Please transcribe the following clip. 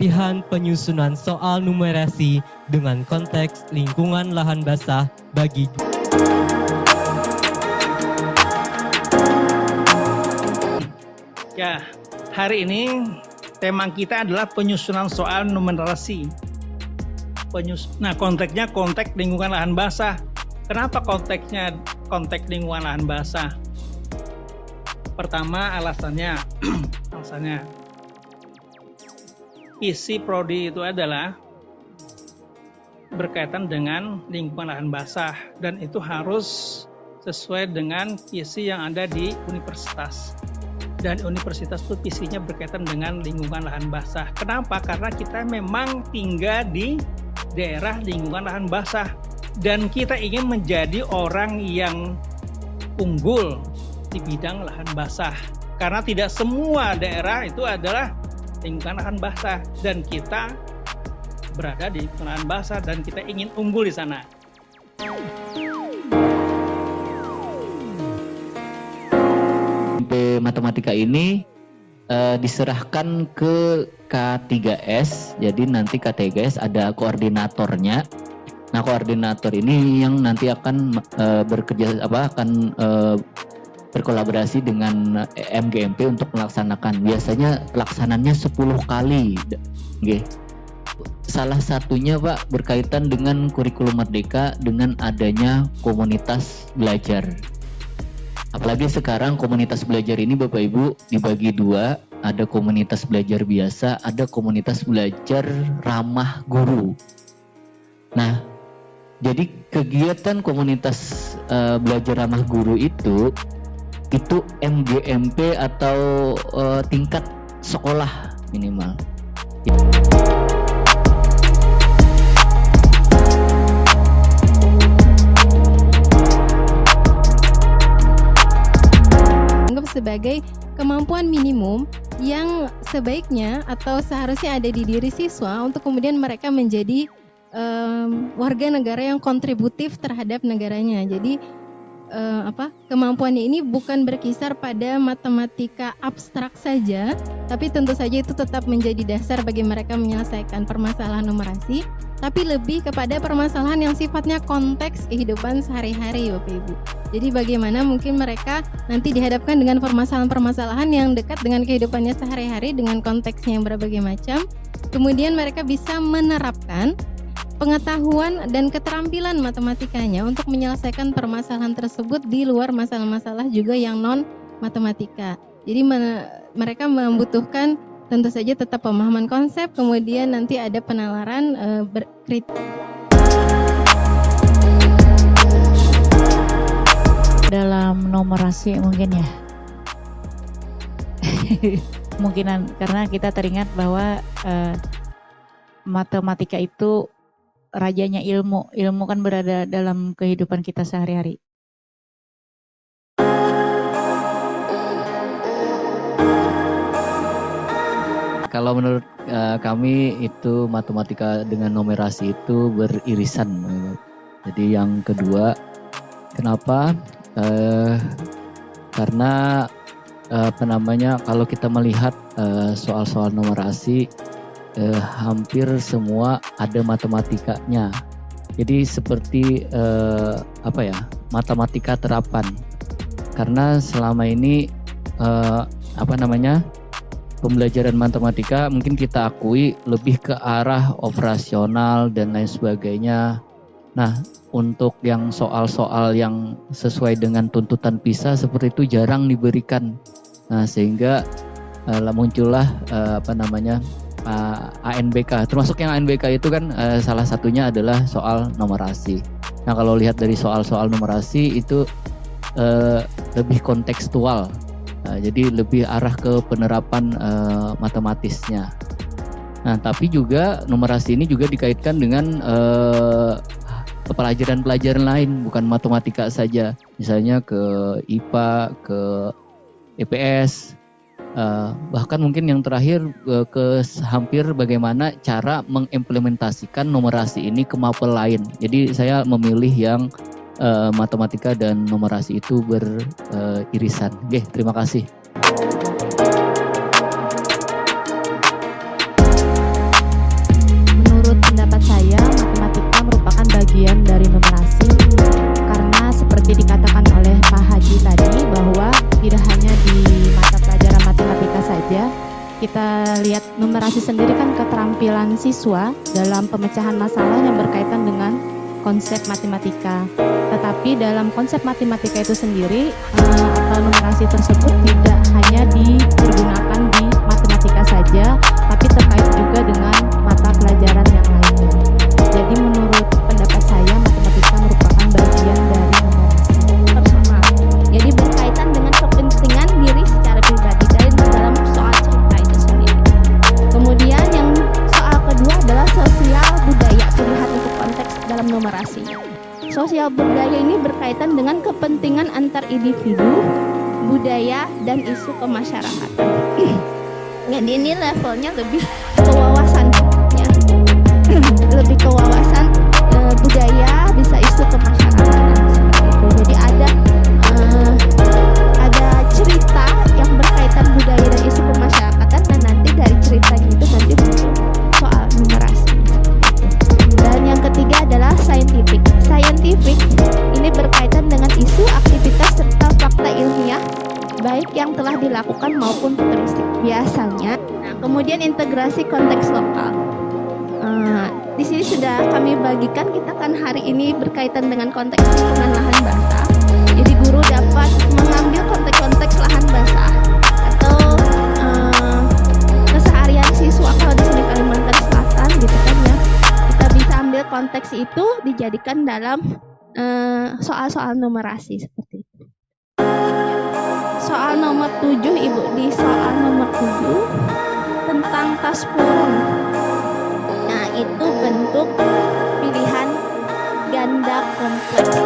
latihan penyusunan soal numerasi dengan konteks lingkungan lahan basah bagi Ya, hari ini tema kita adalah penyusunan soal numerasi. Nah, konteksnya konteks lingkungan lahan basah. Kenapa konteksnya konteks lingkungan lahan basah? Pertama, alasannya isi prodi itu adalah berkaitan dengan lingkungan lahan basah dan itu harus sesuai dengan isi yang ada di universitas. Dan universitas itu visinya berkaitan dengan lingkungan lahan basah. Kenapa? Karena kita memang tinggal di daerah lingkungan lahan basah dan kita ingin menjadi orang yang unggul di bidang lahan basah. Karena tidak semua daerah itu adalah lingkungan lahan basah dan kita berada di lingkungan lahan basah dan kita ingin unggul di sana. Matematika ini diserahkan ke K3S, jadi nanti K3S ada koordinatornya. Nah, koordinator ini yang nanti akan berkolaborasi dengan MGMP untuk melaksanakan. Biasanya pelaksanannya 10 kali. Okay. Salah satunya Pak berkaitan dengan kurikulum merdeka dengan adanya komunitas belajar. Apalagi sekarang komunitas belajar ini Bapak Ibu dibagi dua, ada komunitas belajar biasa, ada komunitas belajar ramah guru. Nah, jadi kegiatan komunitas belajar ramah guru itu MGMP atau tingkat sekolah minimal. Sebagai kemampuan minimum yang sebaiknya atau seharusnya ada di diri siswa untuk kemudian mereka menjadi warga negara yang kontributif terhadap negaranya. Jadi kemampuannya ini bukan berkisar pada matematika abstrak saja, tapi tentu saja itu tetap menjadi dasar bagi mereka menyelesaikan permasalahan numerasi, tapi lebih kepada permasalahan yang sifatnya konteks kehidupan sehari-hari Bapak Ibu. Jadi bagaimana mungkin mereka nanti dihadapkan dengan permasalahan-permasalahan yang dekat dengan kehidupannya sehari-hari dengan konteksnya yang berbagai macam, kemudian mereka bisa menerapkan pengetahuan dan keterampilan matematikanya untuk menyelesaikan permasalahan tersebut di luar masalah-masalah juga yang non matematika. Jadi mereka membutuhkan tentu saja tetap pemahaman konsep, kemudian nanti ada penalaran dalam numerasi mungkin ya. Kemungkinan karena kita teringat bahwa matematika itu rajanya ilmu kan berada dalam kehidupan kita sehari-hari. Kalau menurut kami itu matematika dengan numerasi itu beririsan. Jadi yang kedua, kenapa? Karena kalau kita melihat soal-soal numerasi hampir semua ada matematikanya. Jadi seperti matematika terapan. Karena selama ini pembelajaran matematika mungkin kita akui lebih ke arah operasional dan lain sebagainya. Nah, untuk yang soal-soal yang sesuai dengan tuntutan PISA seperti itu jarang diberikan. Nah, sehingga muncullah ANBK. Termasuk yang ANBK itu kan salah satunya adalah soal numerasi. Nah, kalau lihat dari soal-soal numerasi itu lebih kontekstual. Jadi lebih arah ke penerapan matematisnya. Nah, tapi juga numerasi ini juga dikaitkan dengan pelajaran-pelajaran lain, bukan matematika saja. Misalnya ke IPA, ke EPS, bahkan mungkin yang terakhir ke hampir bagaimana cara mengimplementasikan numerasi ini ke mapel lain. Jadi saya memilih yang matematika dan numerasi itu beririsan. Oke, terima kasih. kita lihat numerasi sendiri kan keterampilan siswa dalam pemecahan masalah yang berkaitan dengan konsep matematika. Tetapi dalam konsep matematika itu sendiri atau numerasi tersebut tidak hanya dipergunakan di matematika saja, tapi terkait juga dengan mata pelajaran yang lainnya. Jadi menurut pendapat saya matematika merupakan bagian dari numerasi personal. Jadi berkaitan dengan kepentingan diri secara pribadi dalam soal cerita itu sendiri. Kemudian yang soal kedua adalah sosial budaya, pilihan untuk konteks dalam numerasi. Sosial budaya ini berkaitan dengan kepentingan antar individu, budaya, dan isu kemasyarakatan. Jadi ini levelnya lebih ke wawasan, ya. Lebih ke wawasan budaya, bisa isu kemasyarakatan seperti itu. Jadi ada cerita yang berkaitan budaya dan isu kemasyarakatan, dan nanti dari ceritanya itu nanti muncul soal numerasi. Dan yang ketiga adalah scientific. Scientific ini berkaitan dengan isu, aktivitas, serta fakta ilmiah, baik yang telah dilakukan maupun futuristik biasanya. Nah, kemudian integrasi konteks lokal. Di sini sudah kami bagikan, kita kan hari ini berkaitan dengan konteks lingkungan lahan basah. Jadi guru dapat mengambil konteks-konteks lahan basah atau keseharian siswa kalau di sini Kalimantan Selatan gitu kan ya. Kita bisa ambil konteks itu dijadikan dalam soal-soal numerasi seperti itu. Soal nomor 7 Ibu, di soal nomor 7 tentang tas purun. Nah, itu bentuk pilihan ganda kompleks.